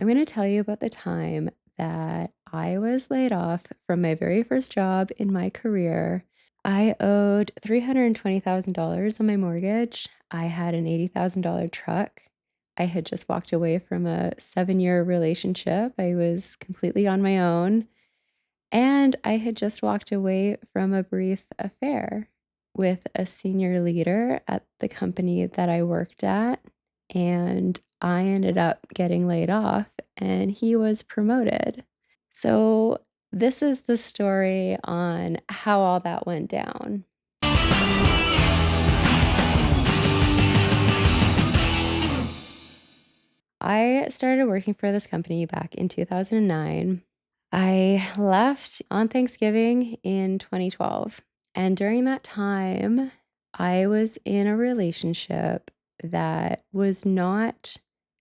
I'm going to tell you about the time that I was laid off from my very first job in my career. I owed $320,000 on my mortgage. I had an $80,000 truck. I had just walked away from a 7-year relationship. I was completely on my own. And I had just walked away from a brief affair with a senior leader at the company that I worked at. And I ended up getting laid off, and he was promoted. So, this is the story on how all that went down. I started working for this company back in 2009. I left on Thanksgiving in 2012. And during that time, I was in a relationship that was not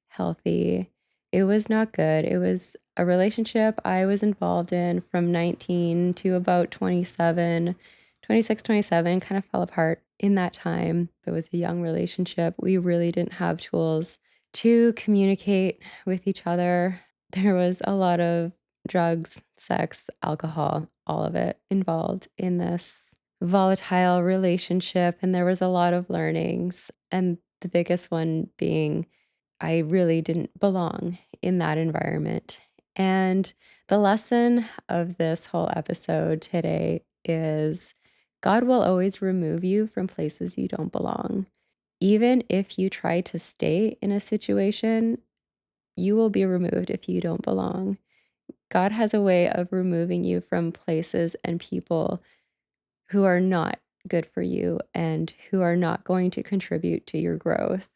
healthy. It was not good. It was a relationship I was involved in from 19 to about 27, 26, 27, kind of fell apart in that time. It was a young relationship. We really didn't have tools to communicate with each other. There was a lot of drugs, sex, alcohol, all of it involved in this volatile relationship. And there was a lot of learnings. And the biggest one being I really didn't belong in that environment. And the lesson of this whole episode today is God will always remove you from places you don't belong. Even if you try to stay in a situation, you will be removed if you don't belong. God has a way of removing you from places and people who are not good for you and who are not going to contribute to your growth.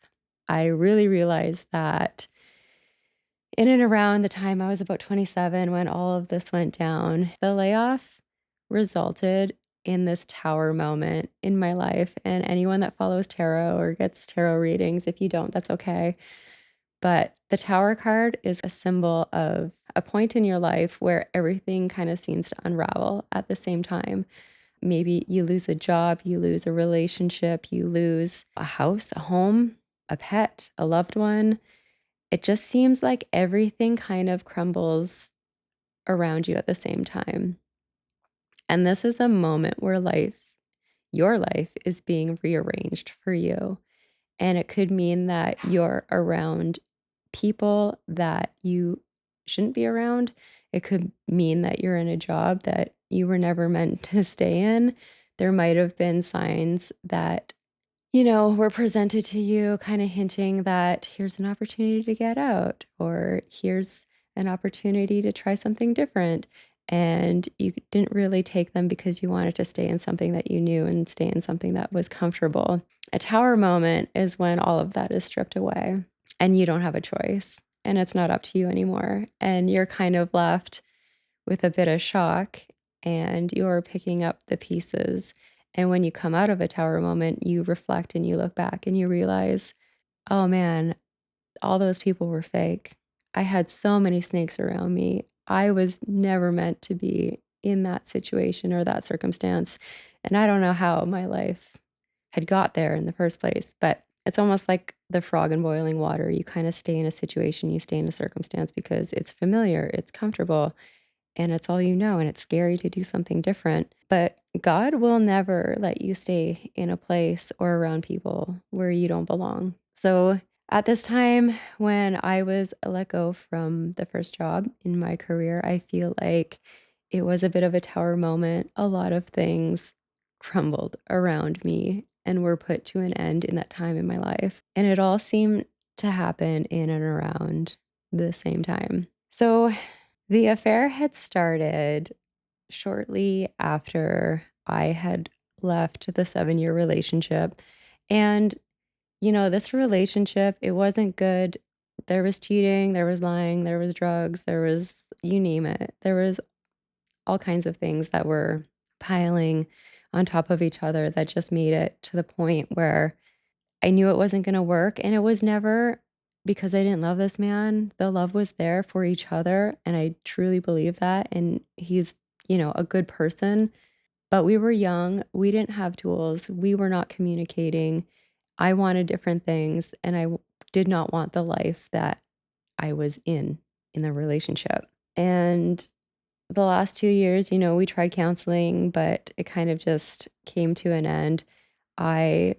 I really realized that in and around the time I was about 27 when all of this went down. The layoff resulted in this tower moment in my life. And anyone that follows tarot or gets tarot readings, if you don't, that's okay. But the tower card is a symbol of a point in your life where everything kind of seems to unravel at the same time. Maybe you lose a job, you lose a relationship, you lose a house, a home, a pet, a loved one. It just seems like everything kind of crumbles around you at the same time. And this is a moment where your life is being rearranged for you. And it could mean that you're around people that you shouldn't be around. It could mean that you're in a job that you were never meant to stay in. There might have been signs that were presented to you kind of hinting that here's an opportunity to get out, or here's an opportunity to try something different. And you didn't really take them because you wanted to stay in something that you knew and stay in something that was comfortable. A tower moment is when all of that is stripped away and you don't have a choice and it's not up to you anymore. And you're kind of left with a bit of shock and you're picking up the pieces. And when you come out of a tower moment, you reflect and you look back and you realize, oh man, all those people were fake. I had so many snakes around me. I was never meant to be in that situation or that circumstance. And I don't know how my life had got there in the first place, but it's almost like the frog in boiling water. You kind of stay in a situation, you stay in a circumstance because it's familiar, it's comfortable, and it's all you know, and it's scary to do something different. But God will never let you stay in a place or around people where you don't belong. So at this time when I was let go from the first job in my career, I feel like it was a bit of a tower moment. A lot of things crumbled around me and were put to an end in that time in my life. And it all seemed to happen in and around the same time. So the affair had started shortly after I had left the 7-year relationship. And, this relationship, it wasn't good. There was cheating, there was lying, there was drugs, there was you name it. There was all kinds of things that were piling on top of each other that just made it to the point where I knew it wasn't gonna work, and it was never because I didn't love this man. The love was there for each other, and I truly believe that, and he's, a good person, but we were young, we didn't have tools, we were not communicating. I wanted different things, and did not want the life that I was in. in the relationship. And the last 2 years, we tried counseling, but it kind of just came to an end. I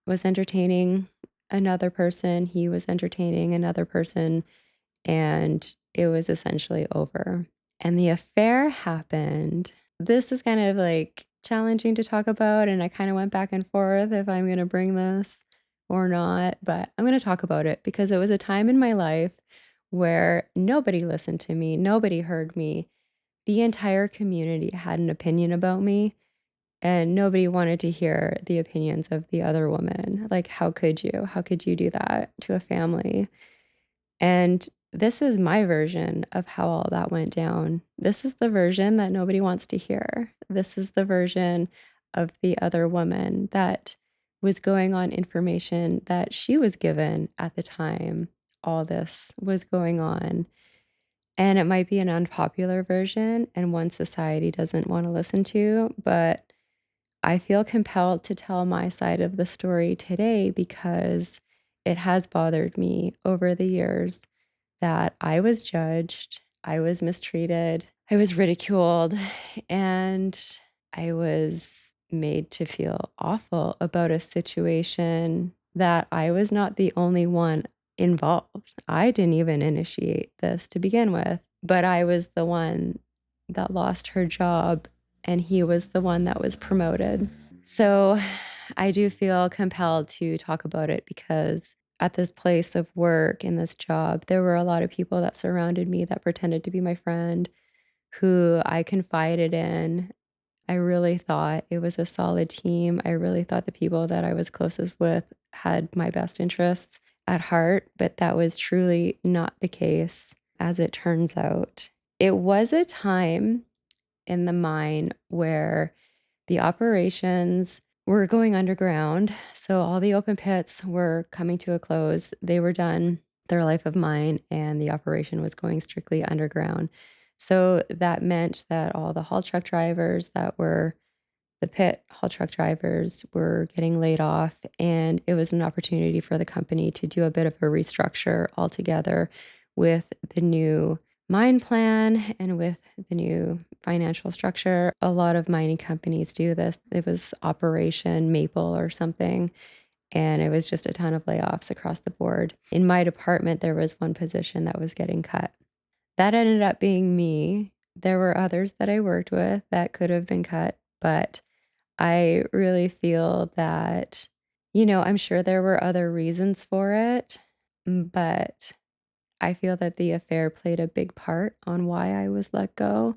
was entertaining another person, he was entertaining another person, and it was essentially over. And the affair happened. This is kind of like challenging to talk about, and I kind of went back and forth if I'm going to bring this or not, but I'm going to talk about it because it was a time in my life where nobody listened to me, nobody heard me. The entire community had an opinion about me, and nobody wanted to hear the opinions of the other woman. Like, how could you? How could you do that to a family? And this is my version of how all that went down. This is the version that nobody wants to hear. This is the version of the other woman that was going on information that she was given at the time all this was going on. And it might be an unpopular version and one society doesn't want to listen to, but I feel compelled to tell my side of the story today because it has bothered me over the years that I was judged, I was mistreated, I was ridiculed, and I was made to feel awful about a situation that I was not the only one involved. I didn't even initiate this to begin with, but I was the one that lost her job, and he was the one that was promoted. So I do feel compelled to talk about it because at this place of work, in this job, there were a lot of people that surrounded me that pretended to be my friend, who I confided in. I really thought it was a solid team. I really thought the people that I was closest with had my best interests at heart, but that was truly not the case, as it turns out. It was a time in the mine where the operations were going underground. So all the open pits were coming to a close. They were done, their life of mine, and the operation was going strictly underground. So that meant that all the haul truck drivers that were the pit haul truck drivers were getting laid off, and it was an opportunity for the company to do a bit of a restructure altogether with the new mine plan and with the new financial structure. A lot of mining companies do this. It was Operation Maple or something, and it was just a ton of layoffs across the board. In my department, there was one position that was getting cut. That ended up being me. There were others that I worked with that could have been cut, but I really feel that, I'm sure there were other reasons for it, but I feel that the affair played a big part on why I was let go.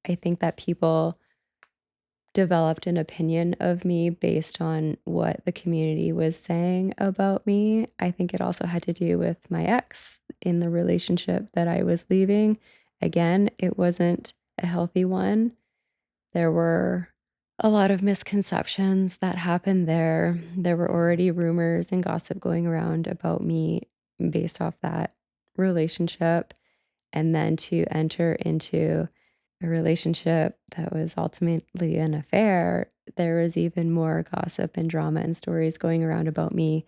I think that people developed an opinion of me based on what the community was saying about me. I think it also had to do with my ex in the relationship that I was leaving. Again, it wasn't a healthy one. There were a lot of misconceptions that happened there. There were already rumors and gossip going around about me based off that relationship. And then to enter into a relationship that was ultimately an affair, there was even more gossip and drama and stories going around about me.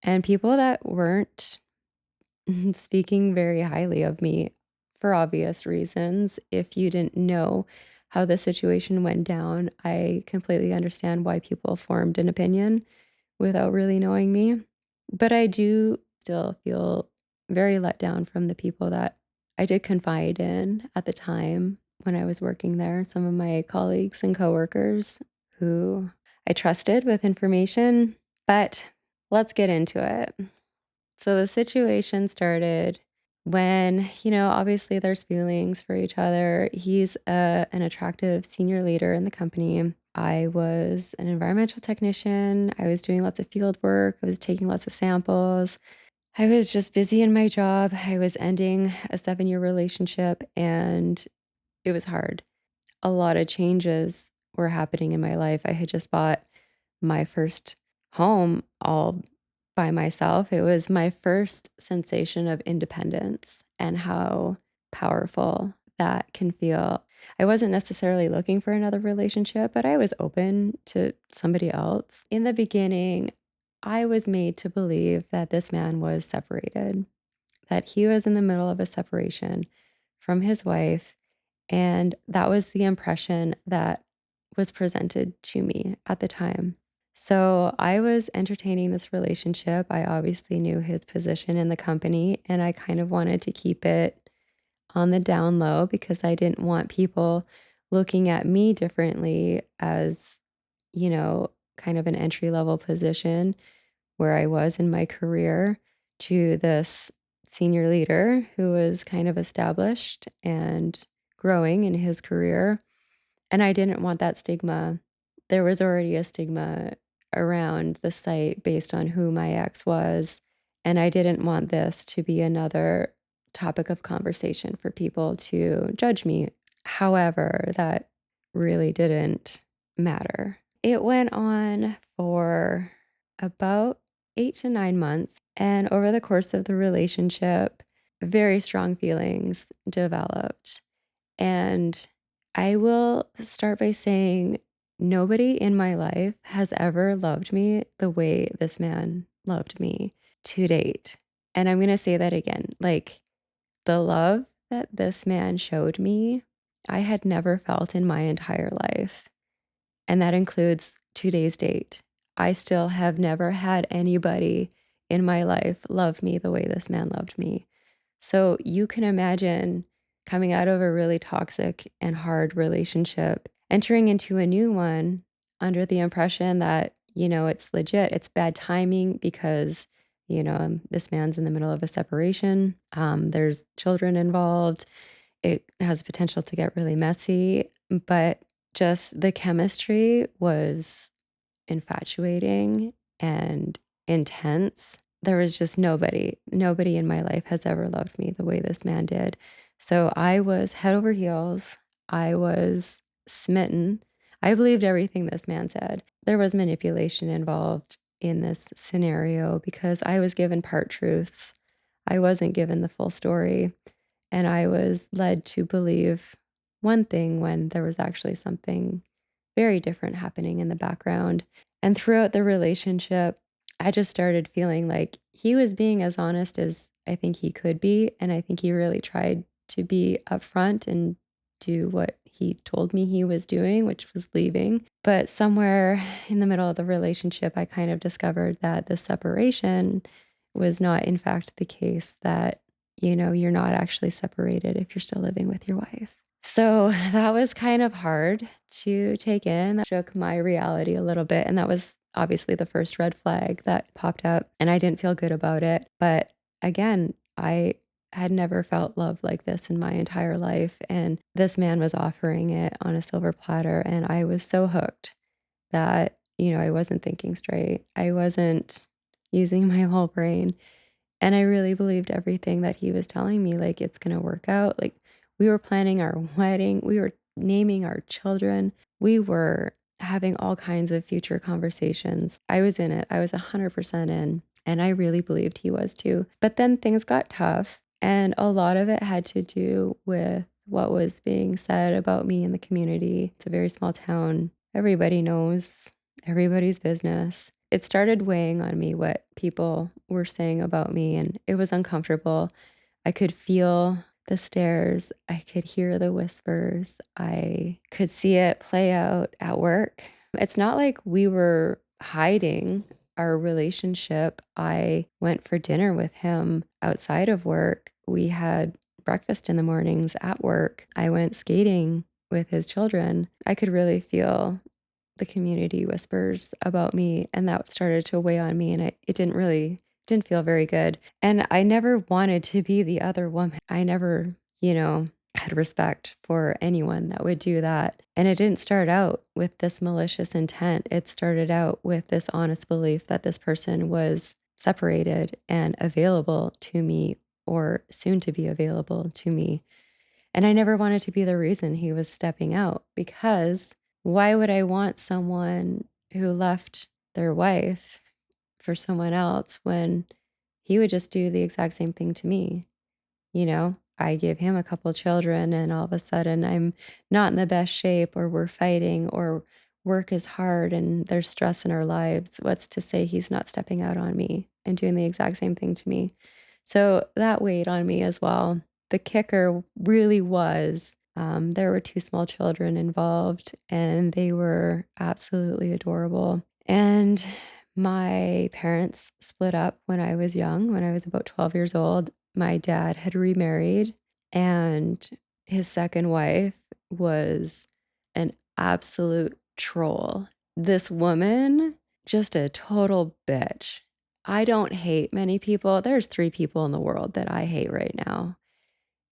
And people that weren't speaking very highly of me for obvious reasons. If you didn't know how the situation went down, I completely understand why people formed an opinion without really knowing me. But I do still feel very let down from the people that I did confide in at the time when I was working there. Some of my colleagues and coworkers who I trusted with information. But let's get into it. So the situation started when, obviously there's feelings for each other. He's an attractive senior leader in the company. I was an environmental technician. I was doing lots of field work. I was taking lots of samples. I was just busy in my job. I was ending a 7-year relationship and it was hard. A lot of changes were happening in my life. I had just bought my first home all by myself. It was my first sensation of independence and how powerful that can feel. I wasn't necessarily looking for another relationship, but I was open to somebody else. In the beginning, I was made to believe that this man was separated, that he was in the middle of a separation from his wife, and that was the impression that was presented to me at the time. So I was entertaining this relationship. I obviously knew his position in the company, and I kind of wanted to keep it on the down low because I didn't want people looking at me differently as, kind of an entry level position where I was in my career to this senior leader who was kind of established and growing in his career. And I didn't want that stigma. There was already a stigma around the site based on who my ex was. And I didn't want this to be another topic of conversation for people to judge me. However, that really didn't matter. It went on for about 8 to 9 months. And over the course of the relationship, very strong feelings developed. And I will start by saying nobody in my life has ever loved me the way this man loved me to date. And I'm going to say that again. Like the love that this man showed me, I had never felt in my entire life. And that includes today's date. I still have never had anybody in my life love me the way this man loved me. So you can imagine coming out of a really toxic and hard relationship, entering into a new one under the impression that, it's legit. It's bad timing because, this man's in the middle of a separation. There's children involved. It has potential to get really messy, but just the chemistry was infatuating and intense. There was just nobody in my life has ever loved me the way this man did. So I was head over heels. I was smitten. I believed everything this man said. There was manipulation involved in this scenario because I was given part truth. I wasn't given the full story. And I was led to believe one thing when there was actually something very different happening in the background. And throughout the relationship, I just started feeling like he was being as honest as I think he could be. And I think he really tried to be upfront and do what he told me he was doing, which was leaving. But somewhere in the middle of the relationship, I kind of discovered that the separation was not, in fact, the case, that, you're not actually separated if you're still living with your wife. So that was kind of hard to take in. That shook my reality a little bit. And that was obviously the first red flag that popped up. And I didn't feel good about it. But again, I had never felt love like this in my entire life. And this man was offering it on a silver platter. And I was so hooked that, I wasn't thinking straight. I wasn't using my whole brain. And I really believed everything that he was telling me, like, it's gonna work out. Like, we were planning our wedding, we were naming our children, we were having all kinds of future conversations. I was in it, I was 100% in, and I really believed he was too. But then things got tough, and a lot of it had to do with what was being said about me in the community. It's a very small town. Everybody knows everybody's business. It started weighing on me what people were saying about me, and it was uncomfortable. I could feel the stares, I could hear the whispers, I could see it play out at work. It's not like we were hiding our relationship. I went for dinner with him outside of work. We had breakfast in the mornings at work. I went skating with his children. I could really feel the community whispers about me, and that started to weigh on me, and it didn't feel very good. And I never wanted to be the other woman. I never, had respect for anyone that would do that. And it didn't start out with this malicious intent. It started out with this honest belief that this person was separated and available to me, or soon to be available to me. And I never wanted to be the reason he was stepping out, because why would I want someone who left their wife for someone else when he would just do the exact same thing to me? I give him a couple children, and all of a sudden I'm not in the best shape, or we're fighting, or work is hard and there's stress in our lives. What's to say he's not stepping out on me and doing the exact same thing to me? So that weighed on me as well. The kicker really was, there were 2 small children involved, and they were absolutely adorable. And my parents split up when I was young, when I was about 12 years old. My dad had remarried, and his second wife was an absolute troll. This woman, just a total bitch. I don't hate many people. There's 3 people in the world that I hate right now.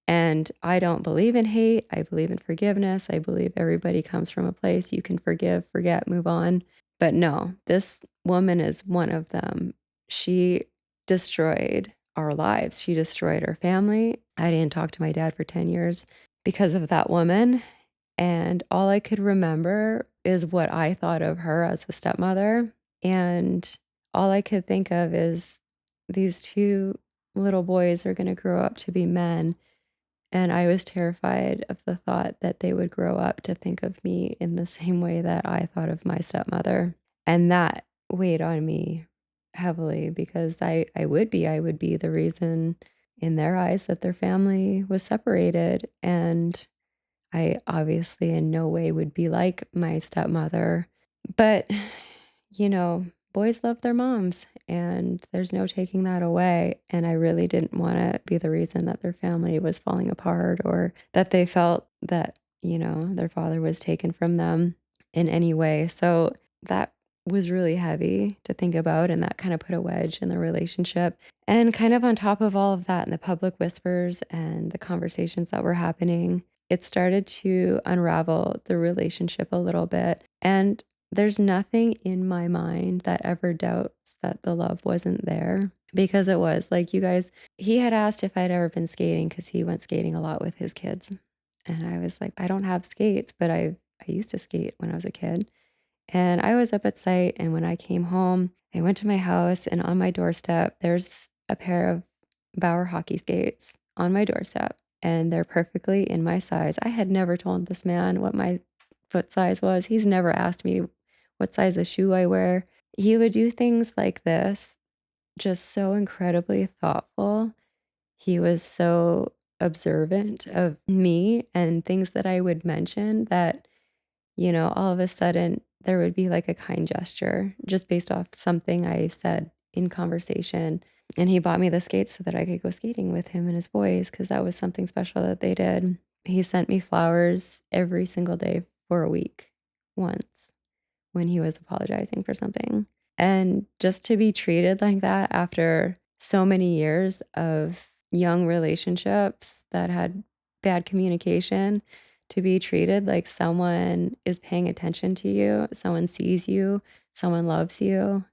And I don't believe in hate. I believe in forgiveness. I believe everybody comes from a place you can forgive, forget, move on. But no, this woman is one of them. She destroyed our lives. She destroyed our family. I didn't talk to my dad for 10 years because of that woman. And all I could remember is what I thought of her as a stepmother. And all I could think of is these 2 little boys are going to grow up to be men, and I was terrified of the thought that they would grow up to think of me in the same way that I thought of my stepmother. And that weighed on me heavily because I would be the reason in their eyes that their family was separated. And I obviously in no way would be like my stepmother. But, you know, boys love their moms, and there's no taking that away. And I really didn't want to be the reason that their family was falling apart or that they felt that, their father was taken from them in any way. So that was really heavy to think about. And that kind of put a wedge in the relationship. And kind of on top of all of that, and the public whispers and the conversations that were happening, it started to unravel the relationship a little bit. And there's nothing in my mind that ever doubts that the love wasn't there because it was. Like, you guys, he had asked if I'd ever been skating because he went skating a lot with his kids. And I was like, I don't have skates, but I used to skate when I was a kid. And I was up at site, and when I came home, I went to my house, and on my doorstep, there's a pair of Bauer hockey skates on my doorstep, and they're perfectly in my size. I had never told this man what my foot size was. He's never asked me what size of shoe I wear. He would do things like this, just so incredibly thoughtful. He was so observant of me and things that I would mention that all of a sudden there would be like a kind gesture just based off something I said in conversation. And he bought me the skates so that I could go skating with him and his boys because that was something special that they did. He sent me flowers every single day for a week once when he was apologizing for something. And just to be treated like that after so many years of young relationships that had bad communication, to be treated like someone is paying attention to you, someone sees you, someone loves you,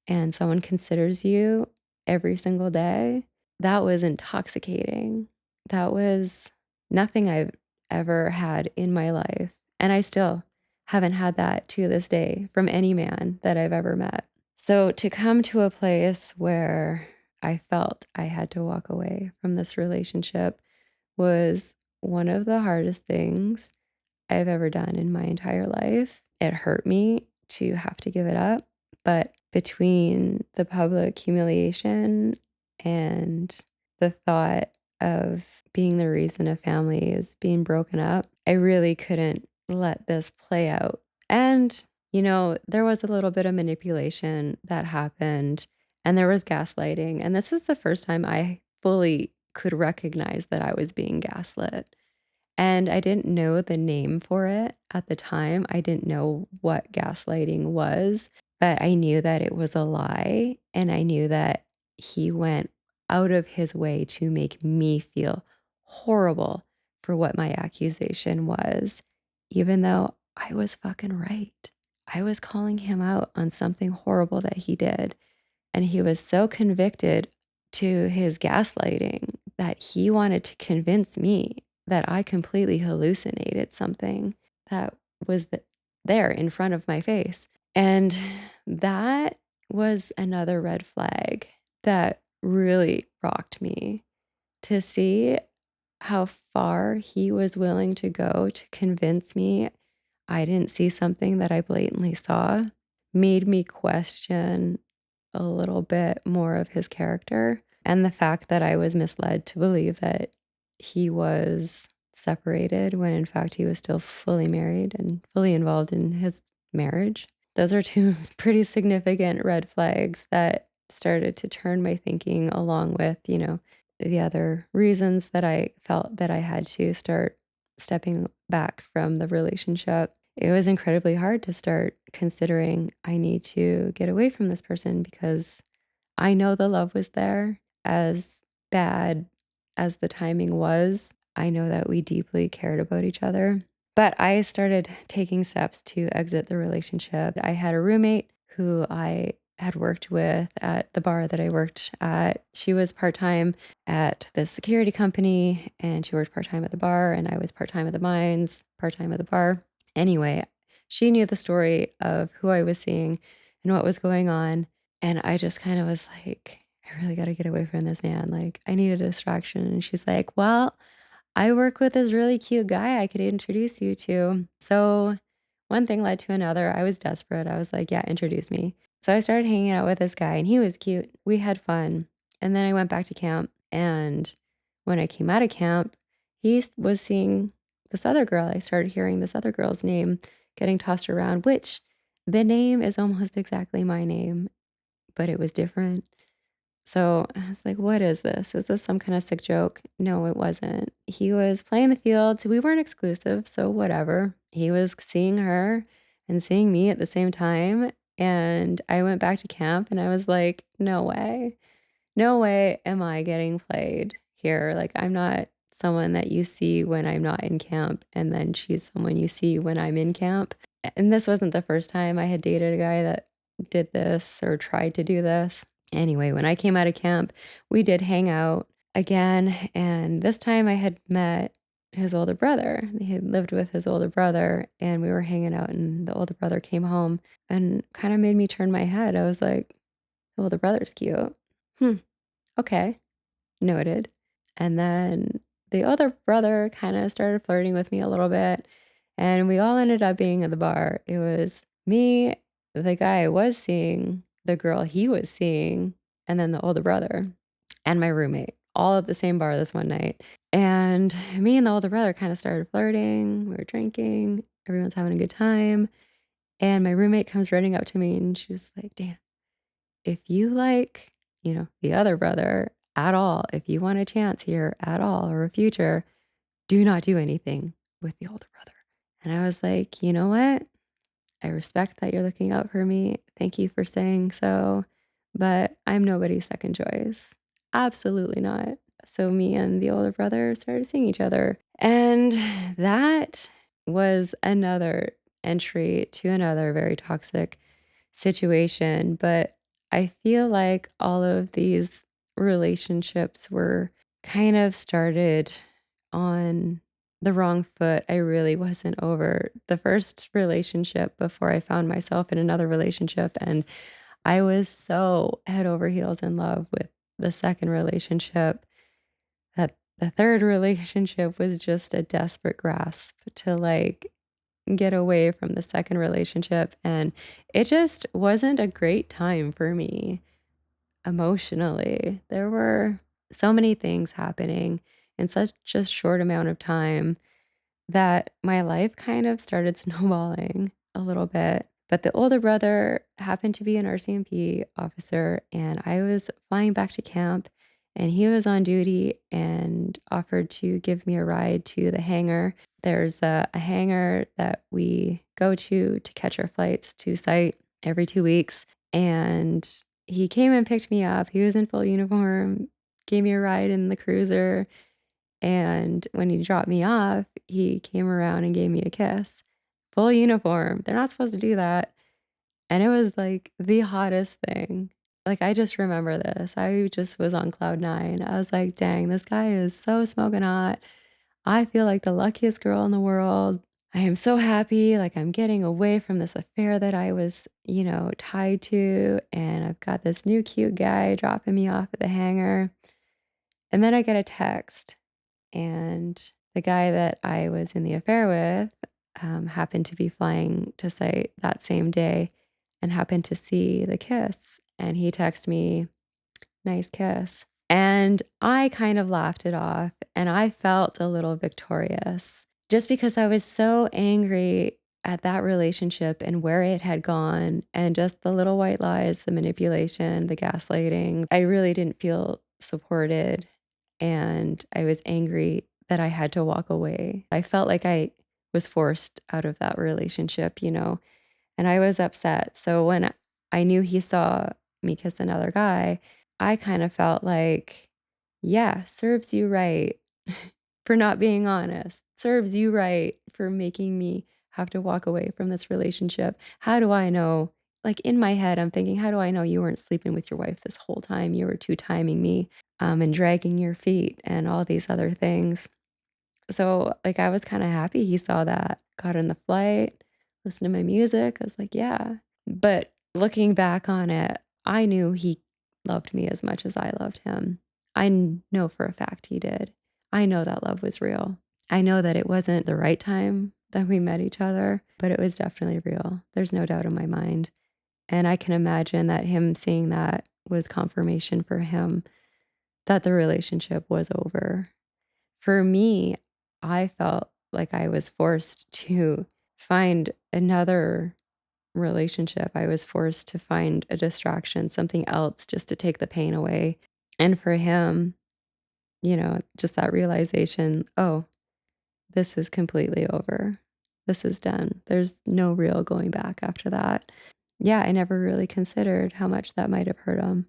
and someone considers you every single day, that was intoxicating. That was nothing I've ever had in my life. And I still haven't had that to this day from any man that I've ever met. So to come to a place where I felt I had to walk away from this relationship was one of the hardest things I've ever done in my entire life. It hurt me to have to give it up, but between the public humiliation and the thought of being the reason a family is being broken up, I really couldn't let this play out. And, there was a little bit of manipulation that happened, and there was gaslighting. And this is the first time I fully could recognize that I was being gaslit. And I didn't know the name for it at the time. I didn't know what gaslighting was, but I knew that it was a lie. And I knew that he went out of his way to make me feel horrible for what my accusation was, even though I was fucking right. I was calling him out on something horrible that he did. And he was so convicted to his gaslighting that he wanted to convince me that I completely hallucinated something that was there in front of my face. And that was another red flag that really rocked me to see how far he was willing to go to convince me I didn't see something that I blatantly saw, made me question a little bit more of his character. And the fact that I was misled to believe that he was separated when in fact he was still fully married and fully involved in his marriage. Those are 2 pretty significant red flags that started to turn my thinking along with, the other reasons that I felt that I had to start stepping back from the relationship. It was incredibly hard to start considering I need to get away from this person because I know the love was there. As bad as the timing was, I know that we deeply cared about each other. But I started taking steps to exit the relationship. I had a roommate who I had worked with at the bar that I worked at. She was part time at the security company and she worked part time at the bar, and I was part time at the mines, part time at the bar. Anyway, she knew the story of who I was seeing and what was going on. And I just kind of was like, I really got to get away from this man. Like, I need a distraction. And she's like, well, I work with this really cute guy I could introduce you to. So one thing led to another. I was desperate. I was like, yeah, introduce me. So I started hanging out with this guy and he was cute. We had fun. And then I went back to camp. And when I came out of camp, was seeing this other girl. I started hearing this other girl's name getting tossed around, which the name is almost exactly my name, but it was different. So I was like, what is this? Is this some kind of sick joke? No, it wasn't. He was playing the field. So we weren't exclusive. So whatever. He was seeing her and seeing me at the same time. And I went back to camp and I was like, no way. No way am I getting played here. Like, I'm not someone that you see when I'm not in camp. And then she's someone you see when I'm in camp. And this wasn't the first time I had dated a guy that did this or tried to do this. Anyway, when I came out of camp, we did hang out again, and this time I had met his older brother. He had lived with his older brother, and we were hanging out, and the older brother came home and kind of made me turn my head. I was like, "The older brother's cute. Hmm, okay, noted." And then the older brother kind of started flirting with me a little bit, and we all ended up being at the bar. It was me, the guy I was seeing, the girl he was seeing, and then the older brother and my roommate, all at the same bar this one night. And me and the older brother kind of started flirting. We were drinking, everyone's having a good time. And my roommate comes running up to me and she's like, Dan, if you like, the other brother at all, if you want a chance here at all or a future, do not do anything with the older brother. And I was like, you know what? I respect that you're looking out for me. Thank you for saying so. But I'm nobody's second choice. Absolutely not. So me and the older brother started seeing each other. And that was another entry to another very toxic situation. But I feel like all of these relationships were kind of started on the wrong foot. I really wasn't over the first relationship before I found myself in another relationship, and I was so head over heels in love with the second relationship that the third relationship was just a desperate grasp to, like, get away from the second relationship, and it just wasn't a great time for me emotionally. There were so many things happening in such a short amount of time that my life kind of started snowballing a little bit. But the older brother happened to be an RCMP officer, and I was flying back to camp, and he was on duty and offered to give me a ride to the hangar. There's a hangar that we go to catch our flights to site every 2 weeks. And he came and picked me up. He was in full uniform, gave me a ride in the cruiser, and when he dropped me off, he came around and gave me a kiss. Full uniform. They're not supposed to do that. And it was like the hottest thing. Like, I just remember this. I just was on cloud nine. I was like, dang, this guy is so smoking hot. I feel like the luckiest girl in the world. I am so happy. Like, I'm getting away from this affair that I was, tied to. And I've got this new cute guy dropping me off at the hangar. And then I get a text. And the guy that I was in the affair with happened to be flying to site that same day and happened to see the kiss. And he texted me, nice kiss. And I kind of laughed it off, and I felt a little victorious just because I was so angry at that relationship and where it had gone and just the little white lies, the manipulation, the gaslighting. I really didn't feel supported, and I was angry that I had to walk away. I felt like I was forced out of that relationship, and I was upset. So when I knew he saw me kiss another guy, I kind of felt like, yeah, serves you right for not being honest. Serves you right for making me have to walk away from this relationship. How do I know? Like in my head, I'm thinking, how do I know you weren't sleeping with your wife this whole time? You were two timing me and dragging your feet and all these other things. So, like, I was kinda happy he saw that, got on the flight, listened to my music, I was like, "Yeah." But looking back on it, I knew he loved me as much as I loved him. Know for a fact he did. I know that love was real. I know that it wasn't the right time that we met each other, but it was definitely real. There's no doubt in my mind, and I can imagine that him seeing that was confirmation for him that the relationship was over. For me, I felt like I was forced to find another relationship. I was forced to find a distraction, something else just to take the pain away. And for him, just that realization, oh, this is completely over. This is done. There's no real going back after that. Yeah, I never really considered how much that might have hurt him.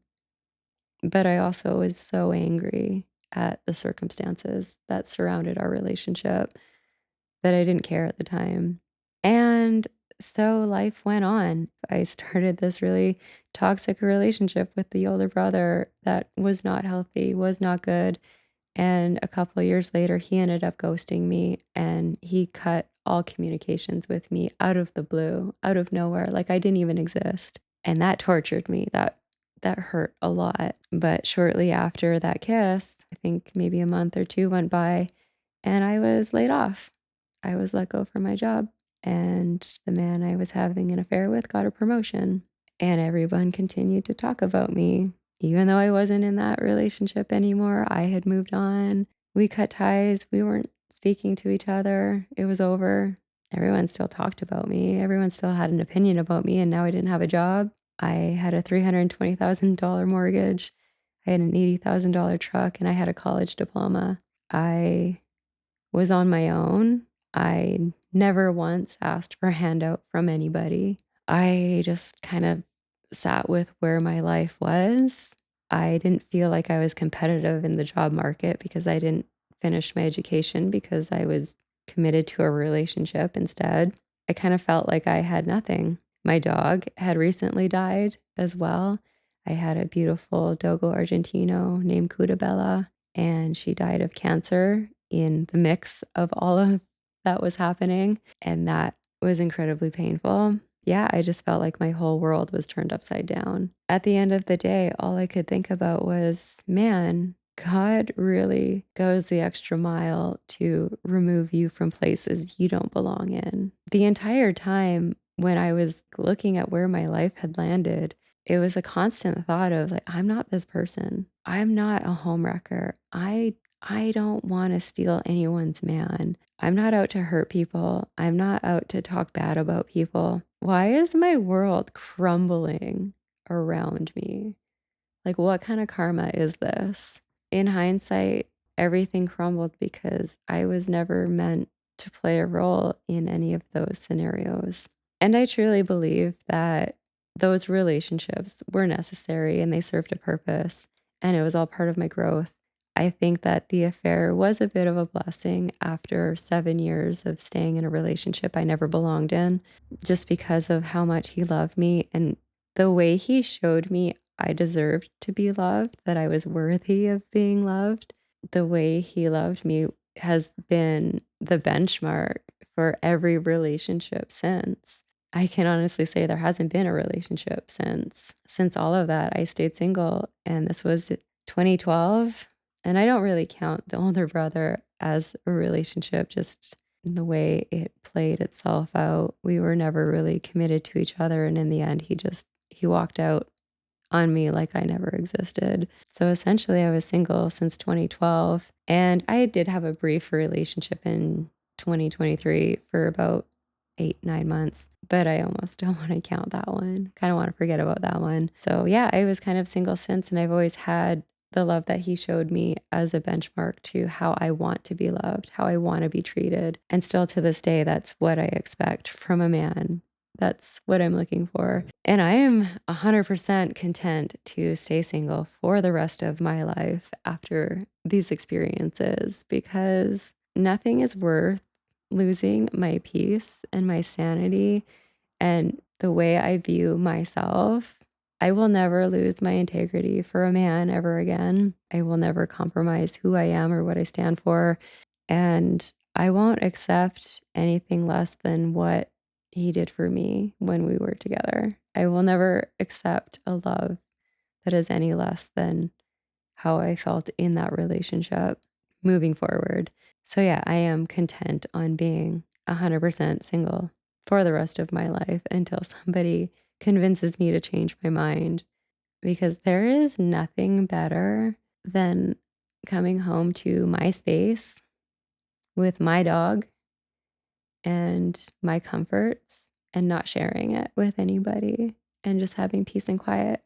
But I also was so angry at the circumstances that surrounded our relationship that I didn't care at the time. And so life went on. I started this really toxic relationship with the older brother that was not healthy, was not good. And a couple of years later, he ended up ghosting me and he cut all communications with me out of the blue, out of nowhere, like I didn't even exist. And that tortured me. That hurt a lot. But shortly after that kiss, I think maybe a month or two went by and I was laid off. I was let go from my job and the man I was having an affair with got a promotion. And everyone continued to talk about me. Even though I wasn't in that relationship anymore, I had moved on. We cut ties. We weren't speaking to each other. It was over. Everyone still talked about me. Everyone still had an opinion about me. And now I didn't have a job. I had a $320,000 mortgage. I had an $80,000 truck and I had a college diploma. I was on my own. I never once asked for a handout from anybody. I just kind of sat with where my life was. I didn't feel like I was competitive in the job market because I didn't finish my education because I was committed to a relationship instead. I kind of felt like I had nothing. My dog had recently died as well. I had a beautiful Dogo Argentino named Cutabella, and she died of cancer in the mix of all of that was happening, and that was incredibly painful. Yeah, I just felt like my whole world was turned upside down. At the end of the day, all I could think about was, man, God really goes the extra mile to remove you from places you don't belong in. The entire time when I was looking at where my life had landed, it was a constant thought of like, I'm not this person. I'm not a homewrecker. I don't want to steal anyone's man. I'm not out to hurt people. I'm not out to talk bad about people. Why is my world crumbling around me? Like, what kind of karma is this? In hindsight, everything crumbled because I was never meant to play a role in any of those scenarios. And I truly believe that those relationships were necessary and they served a purpose, and it was all part of my growth. I think that the affair was a bit of a blessing after 7 years of staying in a relationship I never belonged in, just because of how much he loved me and the way he showed me I deserved to be loved, that I was worthy of being loved. The way he loved me has been the benchmark for every relationship since. I can honestly say there hasn't been a relationship since all of that. I stayed single and this was 2012, and I don't really count the older brother as a relationship, just in the way it played itself out. We were never really committed to each other, and in the end he walked out on me like I never existed. So essentially, I was single since 2012, and I did have a brief relationship in 2023 for about 8, 9 months, but I almost don't want to count that one. Kind of want to forget about that one. So yeah, I was kind of single since, and I've always had the love that he showed me as a benchmark to how I want to be loved, how I want to be treated. And still to this day, that's what I expect from a man. That's what I'm looking for. And I am 100% content to stay single for the rest of my life after these experiences because nothing is worth losing my peace and my sanity and the way I view myself. I will never lose my integrity for a man ever again. I will never compromise who I am or what I stand for. And I won't accept anything less than what he did for me when we were together. I will never accept a love that is any less than how I felt in that relationship moving forward. So, yeah, I am content on being 100% single for the rest of my life until somebody convinces me to change my mind because there is nothing better than coming home to my space with my dog and my comforts and not sharing it with anybody and just having peace and quiet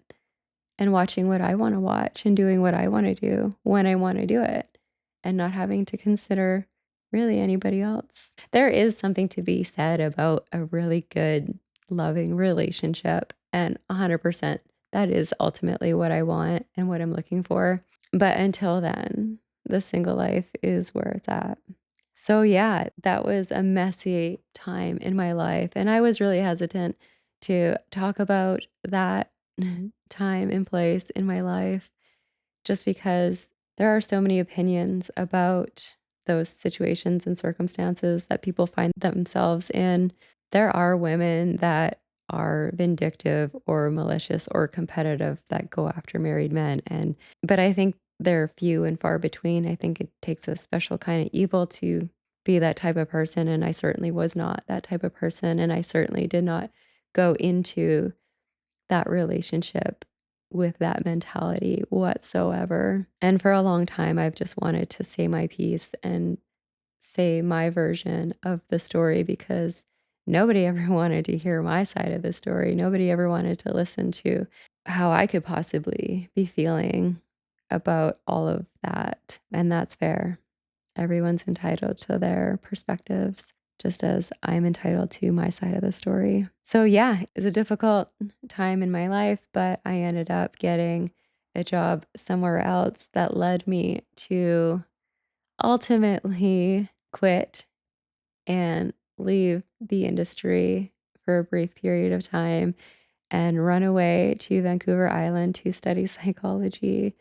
and watching what I wanna watch and doing what I wanna do when I wanna do it and not having to consider really anybody else. There is something to be said about a really good, loving relationship, and 100% that is ultimately what I want and what I'm looking for. But until then, the single life is where it's at. So, yeah, that was a messy time in my life, and I was really hesitant to talk about that time and place in my life just because there are so many opinions about those situations and circumstances that people find themselves in. There are women that are vindictive or malicious or competitive that go after married men but I think they're few and far between. I think it takes a special kind of evil to be that type of person and I certainly was not that type of person and I certainly did not go into that relationship with that mentality whatsoever. And for a long time, I've just wanted to say my piece and say my version of the story because nobody ever wanted to hear my side of the story. Nobody ever wanted to listen to how I could possibly be feeling about all of that. And that's fair. Everyone's entitled to their perspectives, just as I'm entitled to my side of the story. So, yeah, it's a difficult time in my life, but I ended up getting a job somewhere else that led me to ultimately quit and leave the industry for a brief period of time and run away to Vancouver Island to study psychology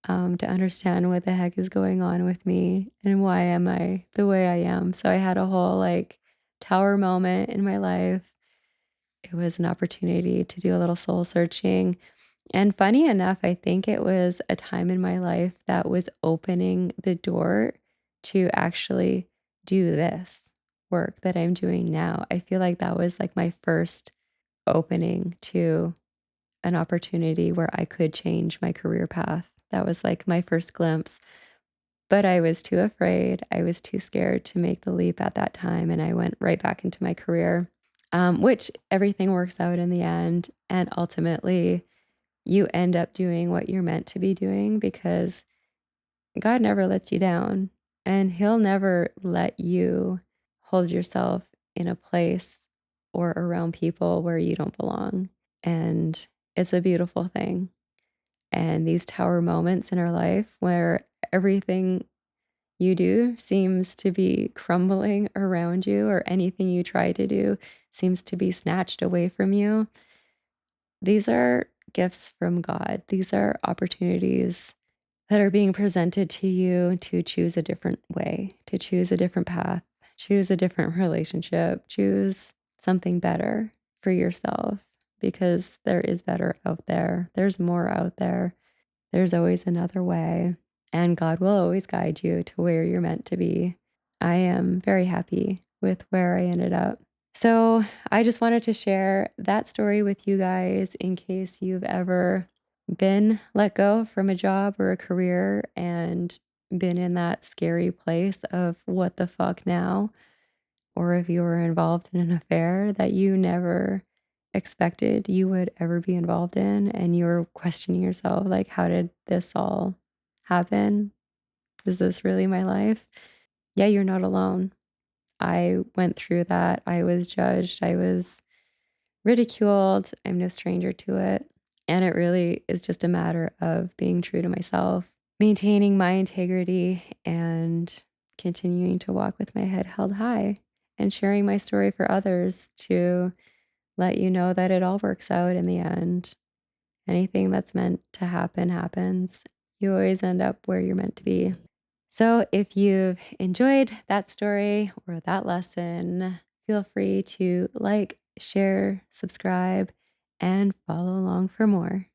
to understand what the heck is going on with me and why am I the way I am. So I had a whole like tower moment in my life. It was an opportunity to do a little soul searching. And funny enough, I think it was a time in my life that was opening the door to actually do this work that I'm doing now. I feel like that was like my first opening to an opportunity where I could change my career path. That was like my first glimpse, but I was too afraid. I was too scared to make the leap at that time. And I went right back into my career, which everything works out in the end. And ultimately, you end up doing what you're meant to be doing because God never lets you down and He'll never let you hold yourself in a place or around people where you don't belong. And it's a beautiful thing. And these tower moments in our life where everything you do seems to be crumbling around you, or anything you try to do seems to be snatched away from you. These are gifts from God. These are opportunities that are being presented to you to choose a different way, to choose a different path, choose a different relationship, choose something better for yourself because there is better out there. There's more out there. There's always another way, and God will always guide you to where you're meant to be. I am very happy with where I ended up. So, I just wanted to share that story with you guys in case you've ever been let go from a job or a career and been in that scary place of what the fuck now, or if you were involved in an affair that you never expected you would ever be involved in, and you're questioning yourself, like, how did this all happen? Is this really my life? Yeah, you're not alone. I went through that. I was judged. I was ridiculed. I'm no stranger to it. And it really is just a matter of being true to myself, maintaining my integrity, and continuing to walk with my head held high and sharing my story for others to let you know that it all works out in the end. Anything that's meant to happen happens. You always end up where you're meant to be. So, if you've enjoyed that story or that lesson, feel free to like, share, subscribe, and follow along for more.